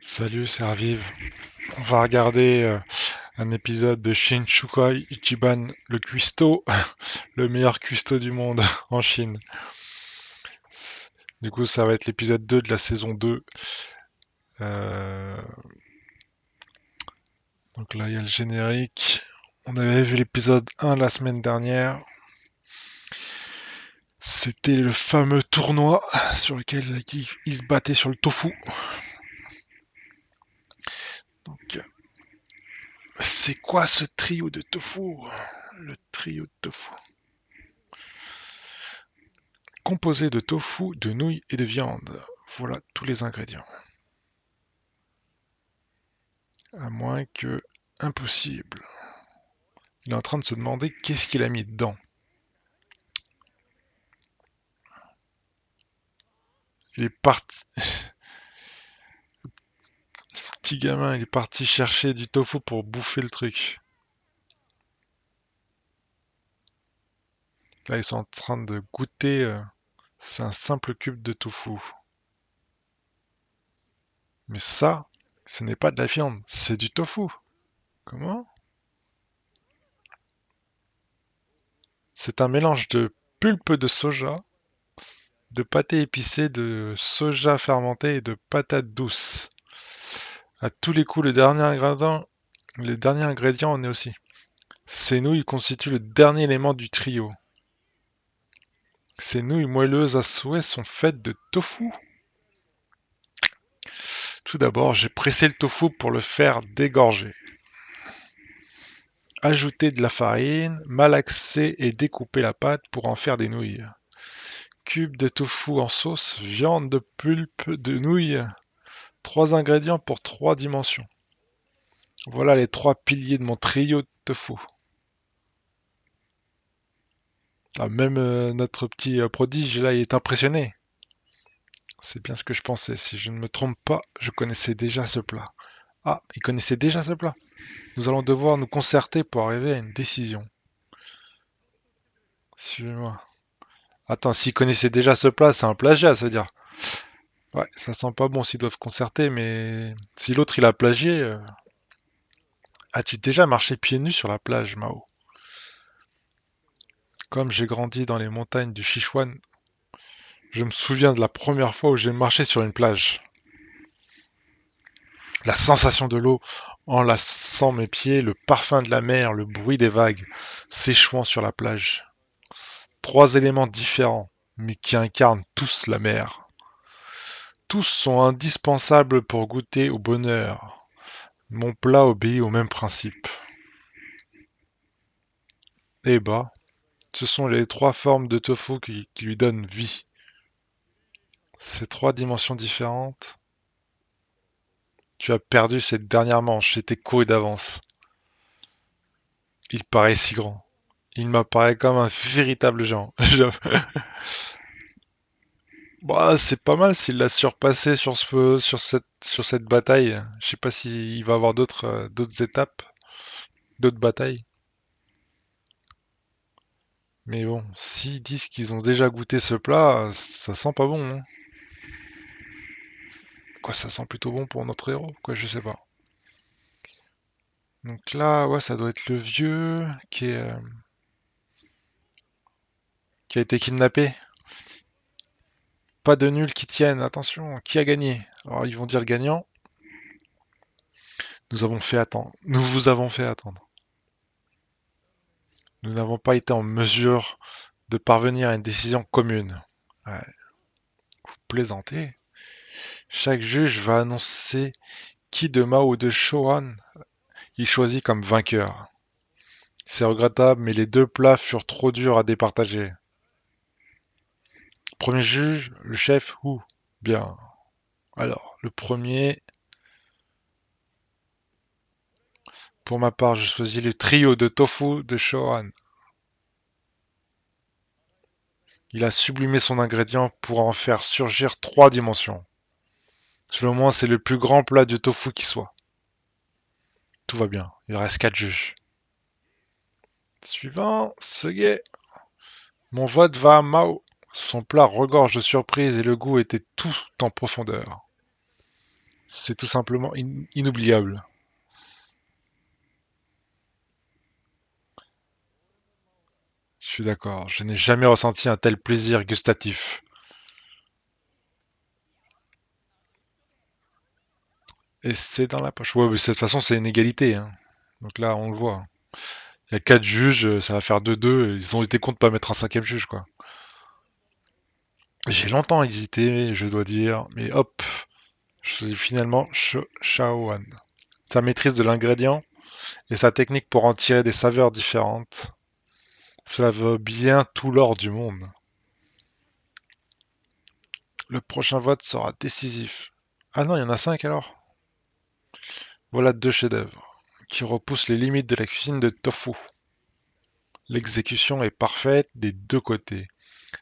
Salut, c'est Raviv. On va regarder un épisode de Shinjuku Ichiban, le cuistot, le meilleur cuistot du monde en Chine. Du coup, ça va être l'épisode 2 de la saison 2. Euh, donc là, il y a le générique. On avait vu l'épisode 1 la semaine dernière. C'était le fameux tournoi sur lequel il se battait sur le tofu. Donc, c'est quoi ce trio de tofu? Le trio de tofu. Composé de tofu, de nouilles et de viande. Voilà tous les ingrédients. À moins que... Impossible. Il est en train de se demander qu'est-ce qu'il a mis dedans. Il est parti... Petit gamin, il est parti chercher du tofu pour bouffer le truc. Là, ils sont en train de goûter. C'est un simple cube de tofu. Mais ça, ce n'est pas de la viande, c'est du tofu. Comment? C'est un mélange de pulpe de soja, de pâté épicé, de soja fermenté et de patates douces. À tous les coups, le dernier ingrédient en est aussi. Ces nouilles constituent le dernier élément du trio. Ces nouilles moelleuses à souhait sont faites de tofu. Tout d'abord, j'ai pressé le tofu pour le faire dégorger. Ajouter de la farine, malaxer et découper la pâte pour en faire des nouilles. Cube de tofu en sauce, viande de pulpe de nouilles. 3 ingrédients pour 3 dimensions. Voilà les 3 piliers de mon trio de tofu. Ah, même notre petit prodige là, il est impressionné. C'est bien ce que je pensais. Si je ne me trompe pas, je connaissais déjà ce plat. Ah, il connaissait déjà ce plat. Nous allons devoir nous concerter pour arriver à une décision. Suivez-moi. Attends, s'ils connaissaient déjà ce plat, c'est un plagiat, ça veut dire. Ouais, ça sent pas bon s'ils doivent concerter, mais si l'autre il a plagié, as-tu déjà marché pieds nus sur la plage, Mao? Comme j'ai grandi dans les montagnes du Sichuan, je me souviens de la première fois où j'ai marché sur une plage. La sensation de l'eau enlaçant mes pieds, le parfum de la mer, le bruit des vagues s'échouant sur la plage. 3 éléments différents, mais qui incarnent tous la mer. Tous sont indispensables pour goûter au bonheur. Mon plat obéit au même principe. Eh bah, ce sont les 3 formes de tofu qui lui donnent vie. Ces 3 dimensions différentes. Tu as perdu cette dernière manche, c'était couru d'avance. Il paraît si grand. Il m'apparaît comme un véritable géant. Bah, c'est pas mal s'il l'a surpassé sur cette bataille. Je sais pas s'il va avoir d'autres étapes, d'autres batailles. Mais bon, s'ils disent qu'ils ont déjà goûté ce plat, ça sent pas bon, hein. Quoi, ça sent plutôt bon pour notre héros? Quoi, je sais pas. Donc là, ouais, ça doit être le vieux qui a été kidnappé. Pas de nul qui tienne, attention, qui a gagné? Alors ils vont dire gagnant. Nous avons fait attendre. Nous vous avons fait attendre. Nous n'avons pas été en mesure de parvenir à une décision commune. Ouais, vous plaisantez. Chaque juge va annoncer qui de Mao ou de Shohan il choisit comme vainqueur. C'est regrettable, mais les 2 plats furent trop durs à départager. Premier juge, le chef Hu. Bien. Alors, le premier, pour ma part, je choisis le trio de tofu de Shohan. Il a sublimé son ingrédient pour en faire surgir 3 dimensions. Selon moi, c'est le plus grand plat de tofu qui soit. Tout va bien, il reste 4 juges. Suivant, Sege. Mon vote va à Mao. Son plat regorge de surprises et le goût était tout en profondeur. C'est tout simplement inoubliable. Je suis d'accord. Je n'ai jamais ressenti un tel plaisir gustatif. Et c'est dans la poche. Ouais, mais de toute façon, c'est une égalité, hein. Donc là, on le voit. Il y a 4 juges, ça va faire 2-2. Ils ont été contre de pas mettre un cinquième juge, quoi. J'ai longtemps hésité, je dois dire, mais hop, je choisis finalement Shaoan. Sa maîtrise de l'ingrédient et sa technique pour en tirer des saveurs différentes, cela vaut bien tout l'or du monde. Le prochain vote sera décisif. Ah non, il y en a 5 alors. Voilà 2 chefs-d'œuvre qui repoussent les limites de la cuisine de tofu. L'exécution est parfaite des deux côtés.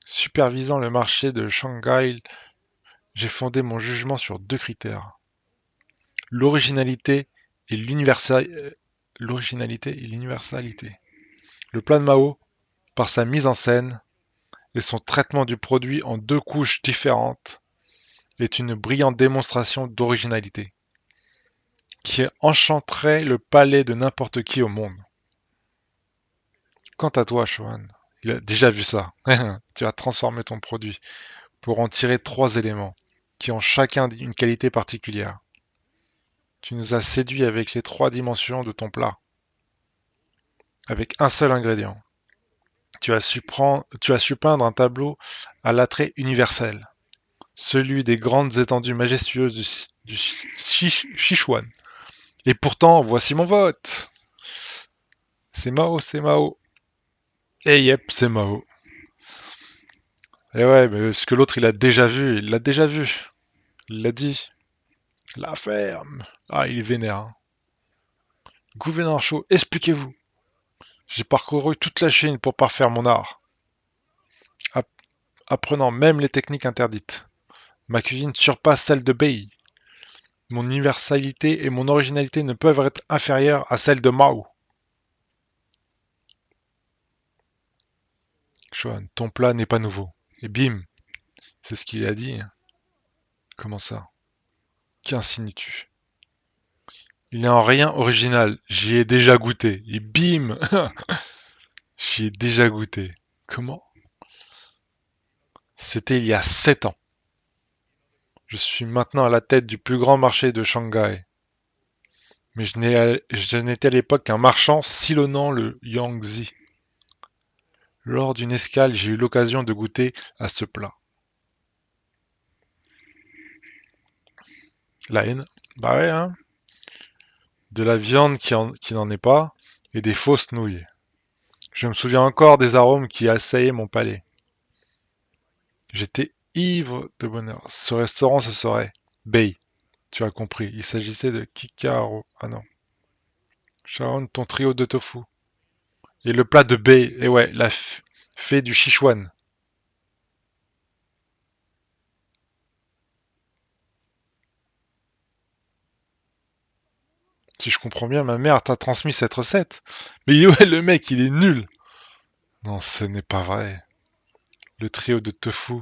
Supervisant le marché de Shanghai, j'ai fondé mon jugement sur 2 critères. L'originalité et l'universalité. Le plat de Mao, par sa mise en scène et son traitement du produit en 2 couches différentes, est une brillante démonstration d'originalité, qui enchanterait le palais de n'importe qui au monde. Quant à toi, Shohan, il a déjà vu ça. Tu as transformé ton produit pour en tirer 3 éléments, qui ont chacun une qualité particulière. Tu nous as séduits avec les 3 dimensions de ton plat, avec un seul ingrédient. Tu as su peindre un tableau à l'attrait universel, celui des grandes étendues majestueuses du Sichuan. Et pourtant, voici mon vote. C'est Mao, c'est Mao. Et yep, c'est Mao. Et ouais, mais parce que l'autre, il l'a déjà vu. Il l'a dit. La ferme. Ah, il est vénère, hein. Gouverneur Chaud, expliquez-vous. J'ai parcouru toute la Chine pour parfaire mon art, apprenant même les techniques interdites. Ma cuisine surpasse celle de Bei. Mon universalité et mon originalité ne peuvent être inférieures à celles de Mao. Chuan, ton plat n'est pas nouveau. Et bim, c'est ce qu'il a dit. Comment ça? Qu'insinues-tu? Il n'est en rien original. J'y ai déjà goûté. Et bim, j'y ai déjà goûté. Comment? C'était il y a 7 ans. Je suis maintenant à la tête du plus grand marché de Shanghai. Mais je n'étais à l'époque qu'un marchand sillonnant le Yangtze. Lors d'une escale, j'ai eu l'occasion de goûter à ce plat. La haine? Bah ouais, hein. De la viande qui n'en est pas, et des fausses nouilles. Je me souviens encore des arômes qui assaillaient mon palais. J'étais ivre de bonheur. Ce restaurant, ce serait Bei. Tu as compris, il s'agissait de Kikaro. Ah non. Sharon, ton trio de tofu. Et le plat de Bei. Et ouais, la fée du Sichuan. Si je comprends bien, ma mère t'a transmis cette recette. Mais ouais, le mec, il est nul. Non, ce n'est pas vrai. Le trio de tofu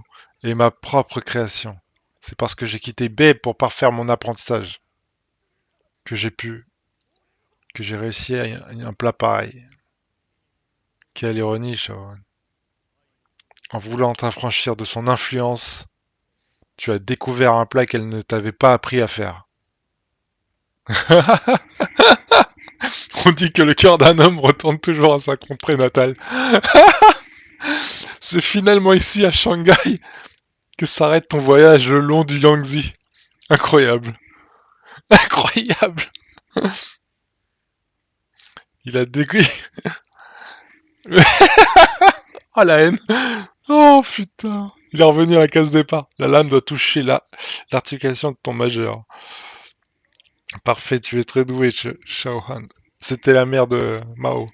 est ma propre création. C'est parce que j'ai quitté Bei pour parfaire mon apprentissage que que j'ai réussi à un plat pareil. Quelle ironie, Sharon. En voulant t'affranchir de son influence, tu as découvert un plat qu'elle ne t'avait pas appris à faire. On dit que le cœur d'un homme retourne toujours à sa contrée natale. C'est finalement ici à Shanghai que s'arrête ton voyage le long du Yangtze. Incroyable. Incroyable. Il a décrit. Oh la haine. Oh putain. Il est revenu à la case départ. La lame doit toucher l'articulation de ton majeur. Parfait, tu es très doué, Shaohan. C'était la mère de Mao.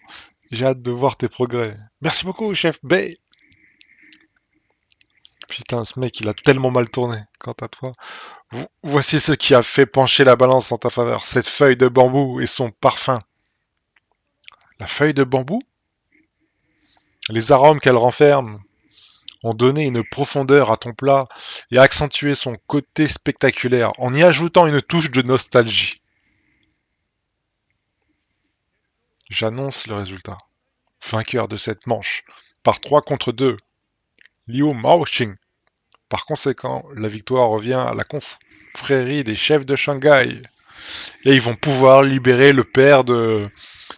J'ai hâte de voir tes progrès. Merci beaucoup, chef Bay. Putain, ce mec, il a tellement mal tourné. Quant à toi, voici ce qui a fait pencher la balance en ta faveur. Cette feuille de bambou et son parfum. La feuille de bambou? Les arômes qu'elle renferme ont donné une profondeur à ton plat et accentué son côté spectaculaire en y ajoutant une touche de nostalgie. J'annonce le résultat. Vainqueur de cette manche, par 3 contre 2, Liu Maoqing. Par conséquent, la victoire revient à la confrérie des chefs de Shanghai. Et ils vont pouvoir libérer le père de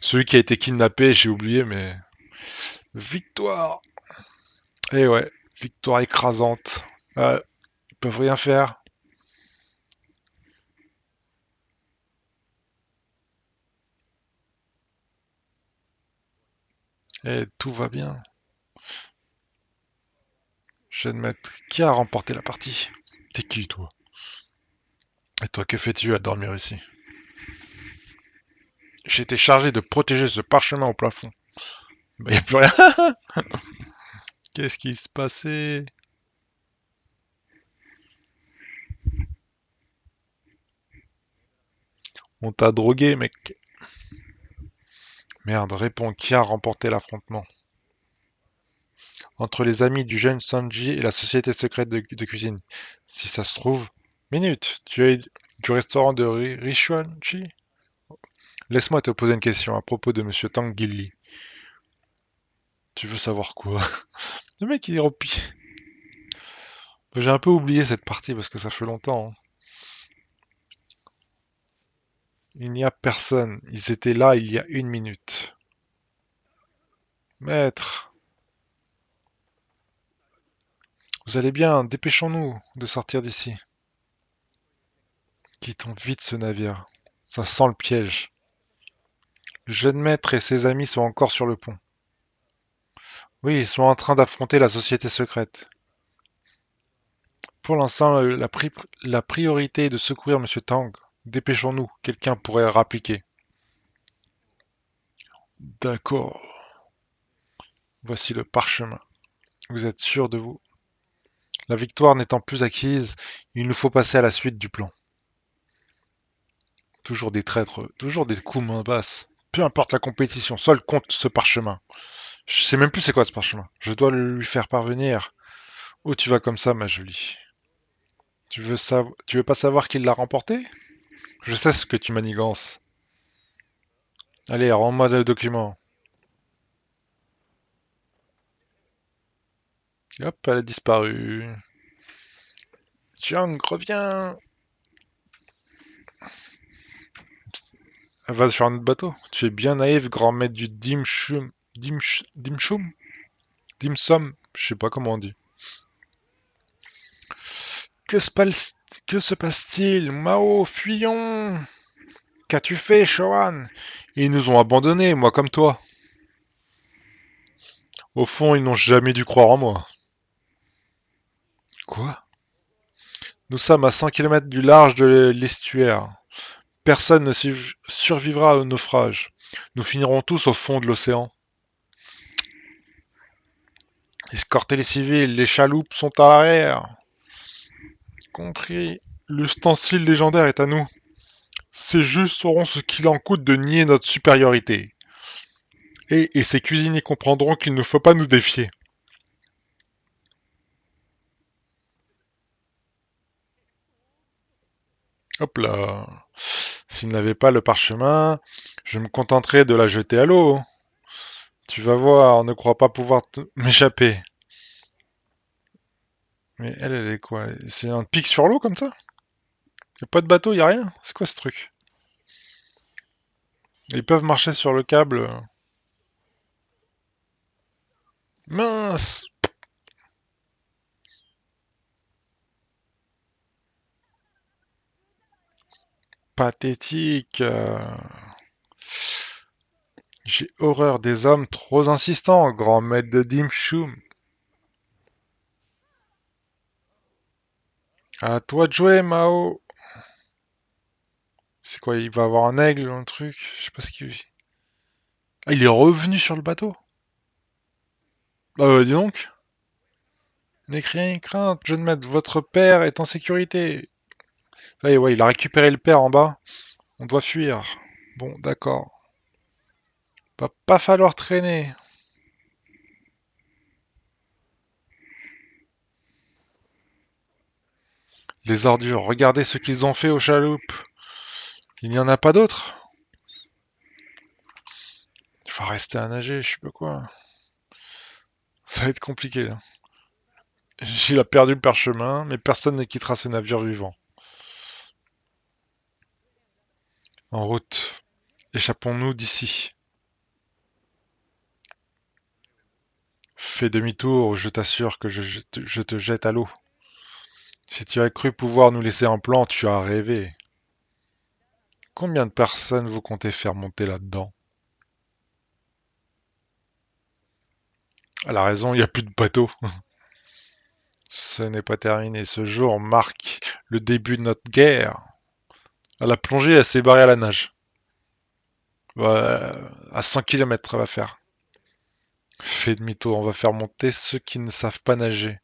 celui qui a été kidnappé, j'ai oublié, mais... Victoire. Et ouais, victoire écrasante. Ils peuvent rien faire. Et tout va bien. Je vais admettre qui a remporté la partie. T'es qui, toi? Et toi, que fais-tu à dormir ici? J'ai été chargé de protéger ce parchemin au plafond. Bah, y a plus rien. Qu'est-ce qui se passait? On t'a drogué, mec. Merde, réponds, qui a remporté l'affrontement? Entre les amis du jeune Sanji et la société secrète de cuisine. Si ça se trouve... Minute, tu es du restaurant de Rishuanchi? Laisse-moi te poser une question à propos de Monsieur Tang Gilli. Tu veux savoir quoi? Le mec il est repi. J'ai un peu oublié cette partie parce que ça fait longtemps, hein. Il n'y a personne. Ils étaient là il y a 1 minute. Maître, vous allez bien, dépêchons-nous de sortir d'ici. Quittons vite ce navire. Ça sent le piège. Le jeune maître et ses amis sont encore sur le pont. Oui, ils sont en train d'affronter la société secrète. Pour l'instant, la priorité est de secourir Monsieur Tang. Dépêchons-nous, quelqu'un pourrait rappliquer. D'accord. Voici le parchemin. Vous êtes sûr de vous? La victoire n'étant plus acquise, il nous faut passer à la suite du plan. Toujours des traîtres, toujours des coups main basse. Peu importe la compétition, seul compte ce parchemin. Je sais même plus c'est quoi ce parchemin. Je dois le lui faire parvenir. Où tu vas comme ça, ma jolie? Tu veux pas savoir qui l'a remporté? Je sais ce que tu manigances. Allez, rends-moi le document. Et hop, elle a disparu. Jiang, reviens! Elle va sur un autre bateau. Tu es bien naïf, grand maître du Dimshum? Dimsum? Je sais pas comment on dit. Que se passe-t-il? Mao, fuyons! Qu'as-tu fait, Shoan? Ils nous ont abandonnés, moi comme toi. Au fond, ils n'ont jamais dû croire en moi. Quoi? Nous sommes à 100 km du large de l'estuaire. Personne ne survivra au naufrage. Nous finirons tous au fond de l'océan. Escortez les civils, les chaloupes sont à l'arrière. Compris. L'ustensile légendaire est à nous. Ces juges sauront ce qu'il en coûte de nier notre supériorité. Et ces cuisiniers comprendront qu'il ne faut pas nous défier. Hop là. S'il n'avait pas le parchemin, je me contenterais de la jeter à l'eau. Tu vas voir, ne crois pas pouvoir m'échapper. Mais elle est quoi? C'est un pic sur l'eau comme ça? Y'a pas de bateau, y a rien? C'est quoi ce truc? Ils peuvent marcher sur le câble. Mince! Pathétique. J'ai horreur des hommes trop insistants, grand maître de Dim Shum. À toi de jouer, Mao. C'est quoi, il va avoir un aigle, un truc? Je sais pas ce qu'il... Ah, il est revenu sur le bateau? Dis donc. N'ayez rien crainte, jeune maître, votre père est en sécurité. Ça y est, ouais, il a récupéré le père en bas. On doit fuir. Bon, d'accord. Va pas falloir traîner. Les ordures, regardez ce qu'ils ont fait aux chaloupes. Il n'y en a pas d'autres? Il va rester à nager, je sais pas quoi. Ça va être compliqué là. Il a perdu le parchemin, mais personne ne quittera ce navire vivant. En route. Échappons-nous d'ici. Fais demi-tour ou je t'assure que je te jette à l'eau. Si tu as cru pouvoir nous laisser en plan, tu as rêvé. Combien de personnes vous comptez faire monter là-dedans? Elle a raison, il n'y a plus de bateau. Ce n'est pas terminé. Ce jour marque le début de notre guerre. Elle a plongé, elle s'est barrée à la nage. Ouais, à 100 km, elle va faire. Fais demi-tour, on va faire monter ceux qui ne savent pas nager.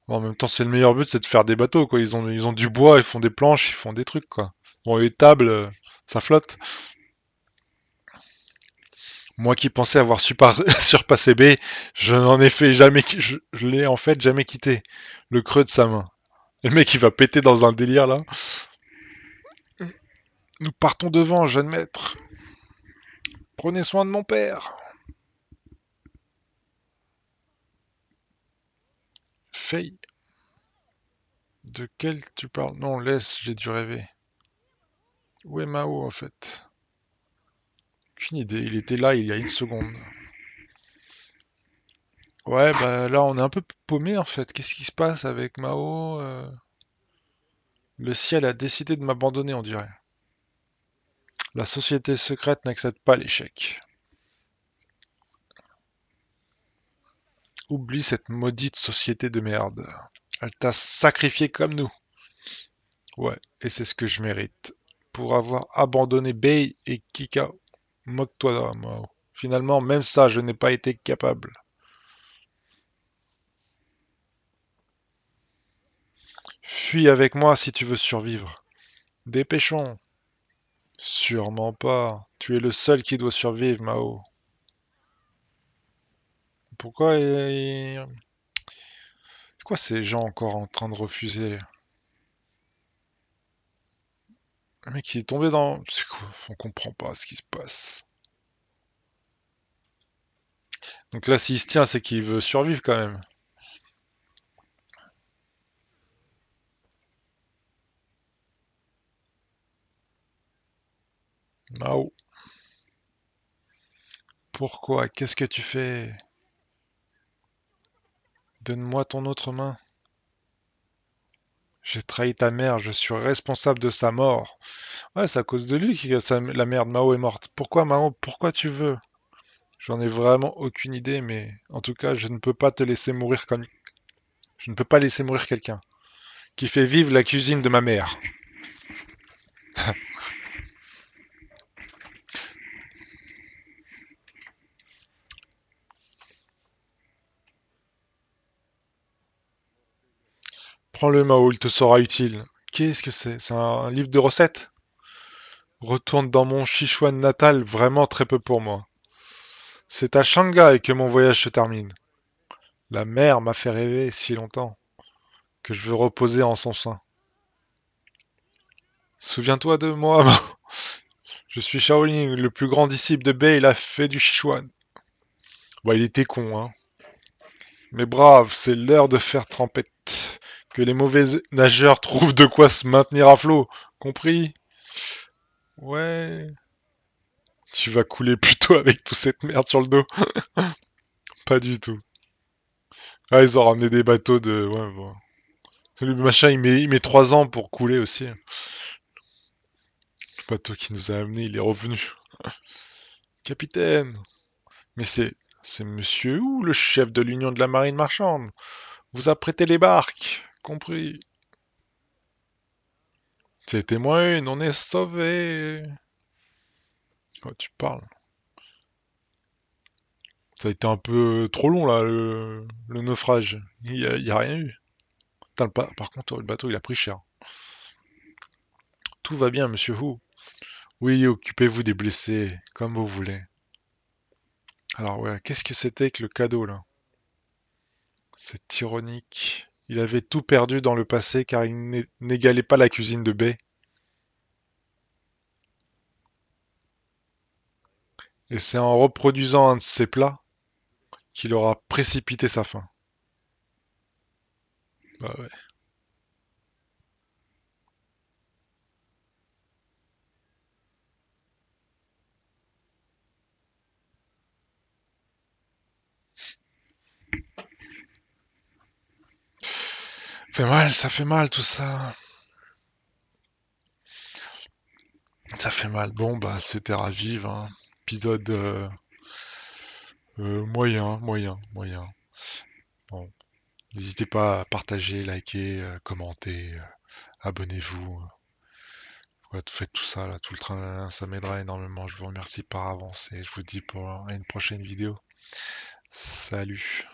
Bon, en même temps, c'est le meilleur but, c'est de faire des bateaux, quoi. Ils ont du bois, ils font des planches, ils font des trucs, quoi. Bon, les tables, ça flotte. Moi qui pensais avoir surpassé B, je n'en ai fait jamais, je l'ai en fait jamais quitté. Le creux de sa main. Le mec, il va péter dans un délire, là. Nous partons devant, jeune maître. Prenez soin de mon père. Faye. De quel tu parles? Non, laisse, j'ai dû rêver. Où est Mao, en fait? Aucune idée, il était là il y a une seconde. Ouais, bah là, on est un peu paumé, en fait. Qu'est-ce qui se passe avec Mao? Le ciel a décidé de m'abandonner, on dirait. La société secrète n'accepte pas l'échec. Oublie cette maudite société de merde. Elle t'a sacrifié comme nous. Ouais, et c'est ce que je mérite. Pour avoir abandonné Bei et Kika. Moque-toi, Mao. Finalement, même ça, je n'ai pas été capable. Fuis avec moi si tu veux survivre. Dépêchons. Sûrement pas. Tu es le seul qui doit survivre, Mao. Pourquoi Pourquoi ces gens encore en train de refuser? Le mec il est tombé dans... C'est quoi? On comprend pas ce qui se passe. Donc là s'il se tient c'est qu'il veut survivre quand même. Mao. Pourquoi? Qu'est-ce que tu fais? Donne-moi ton autre main. J'ai trahi ta mère, je suis responsable de sa mort. Ouais, c'est à cause de lui que la mère de Mao est morte. Pourquoi Mao? Pourquoi tu veux? J'en ai vraiment aucune idée, mais en tout cas, je ne peux pas te laisser mourir comme... Je ne peux pas laisser mourir quelqu'un qui fait vivre la cuisine de ma mère. Prends-le Mao, il te sera utile. Qu'est-ce que c'est? C'est un livre de recettes? Retourne dans mon Sichuan natal, vraiment très peu pour moi. C'est à Shanghai que mon voyage se termine. La mer m'a fait rêver si longtemps que je veux reposer en son sein. Souviens-toi de moi, je suis Shaolin, le plus grand disciple de Bei, il a fait du Sichuan. Bah, il était con, hein. Mais brave, c'est l'heure de faire trempette. Que les mauvais nageurs trouvent de quoi se maintenir à flot. Compris? Ouais. Tu vas couler plutôt avec toute cette merde sur le dos. Pas du tout. Ah, ils ont ramené des bateaux de... Ouais, bon. Le machin, il met 3 ans pour couler aussi. Le bateau qui nous a amené, il est revenu. Capitaine. Mais c'est monsieur où, le chef de l'Union de la Marine Marchande? Vous apprêtez les barques. Compris. C'était moi une, on est sauvé. Quoi tu parles? Ça a été un peu trop long là, le naufrage. Il y a rien eu. Putain, par contre, le bateau il a pris cher. Tout va bien, monsieur Hu. Oui, occupez-vous des blessés, comme vous voulez. Alors ouais, qu'est-ce que c'était que le cadeau là? C'est ironique. Il avait tout perdu dans le passé car il n'égalait pas la cuisine de B. Et c'est en reproduisant un de ses plats qu'il aura précipité sa fin. Bah ouais. Ça fait mal tout ça. Ça fait mal. Bon, bah, c'était à vivre, hein. Épisode moyen, moyen, moyen. Bon, n'hésitez pas à partager, liker, commenter, abonnez-vous. Ouais, faites tout ça, là, tout le train, ça m'aidera énormément. Je vous remercie par avance et je vous dis pour une prochaine vidéo. Salut.